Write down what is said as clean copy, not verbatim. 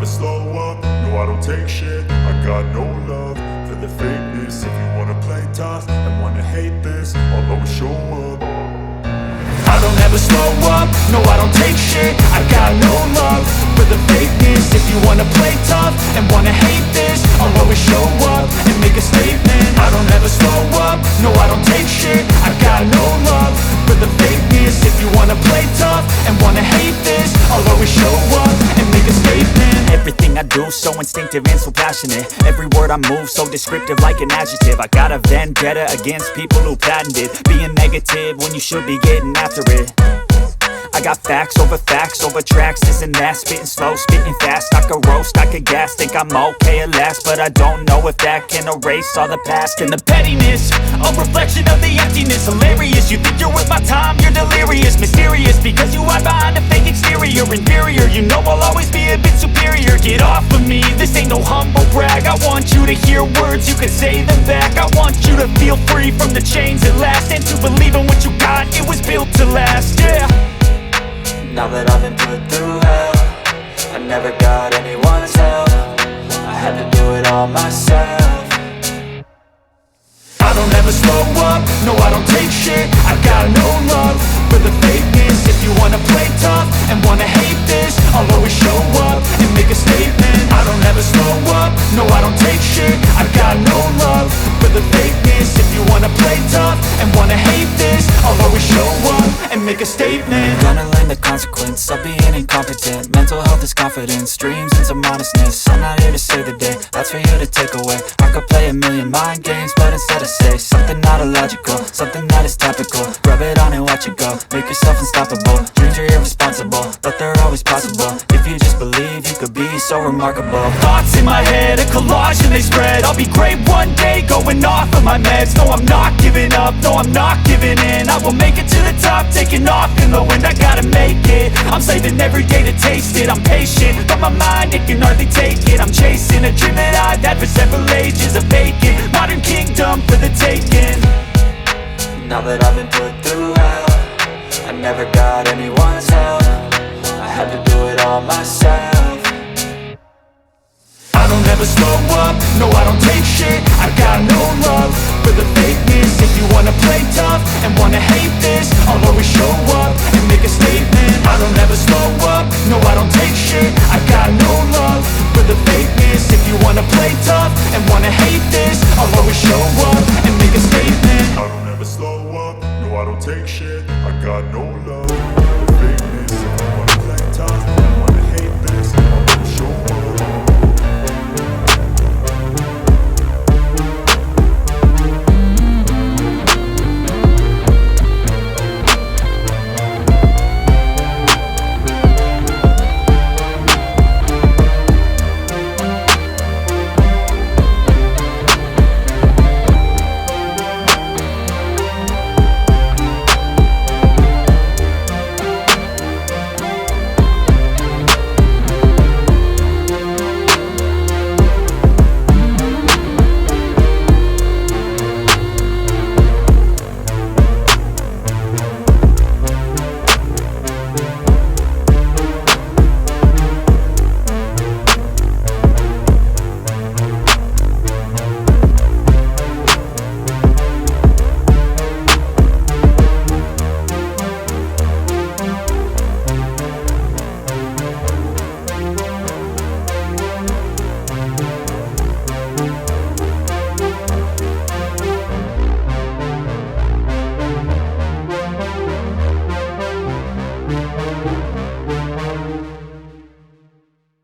slow up, no I don't take shit. I got no love for the fakeness. If you wanna play tough and wanna hate this, I'll always show up. I don't ever slow up, no I don't take shit. I got no love for the fakeness. If you wanna play tough and wanna hate this, I'll always show up and make a statement. I don't ever slow up, no I don't take shit. I got no love for the fakeness. If you wanna play tough and wanna hate this, I'll always show up and make a statement. Everything I do so instinctive and so passionate. Every word I move so descriptive like an adjective. I got a vendetta against people who patented being negative when you should be getting after it. I got facts over tracks, this and that. Spitting slow, spitting fast, I could roast, I could gas. Think I'm okay at last, but I don't know if that can erase all the past. And the pettiness, a reflection of the emptiness. Hilarious, you think you're worth my time, you're delirious. Mysterious, because you hide behind a fake exterior. Inferior, you know I'll always be a bit superior. Get off of me, this ain't no humble brag. I want you to hear words, you can say them back. I want you to feel free from the chains at last, and to believe in what you got, it was built to last, yeah. Now that I've been put through hell, I never got anyone's help. I had to do it all myself. I don't ever slow up, no I don't take shit. I got no love for the fakeness. If you wanna play tough and wanna hate this, I'll always show up and make a statement. I don't ever slow up, no I don't take shit. I got no love for the fakeness. If you wanna play tough and wanna hate this, I'll always show up and make a statement. Gonna learn the consequence of being incompetent. Mental health is confidence, dreams and some honestness. I'm not here to save the day, that's for you to take away. I could play a million mind games, but instead I say something not illogical, something that is topical. Rub it on and watch it go, make yourself unstoppable. Dreams are irresponsible, but they're always possible. If you just believe, you could be so remarkable. Thoughts in my head, a collage and they spread. I'll be great one day, going off of my meds. No, I'm not giving up, no, I'm not giving in. I will make it to the top, taking off in the wind. I gotta make it, I'm saving every day to taste it. I'm patient, but my mind, it can hardly take it. I'm chasing a dream that I've had for several ages. A vacant, modern kingdom for the taking. Now that I've been put through hell, I never got anyone's help. I had to do it all myself. I don't ever slow up, no I don't take shit. I got no love for the fakeness. If you wanna play tough and wanna hate this, I'll always show up and make a statement. I don't ever slow up, no I don't take shit. I got no love for the fakeness. If you wanna play tough and wanna hate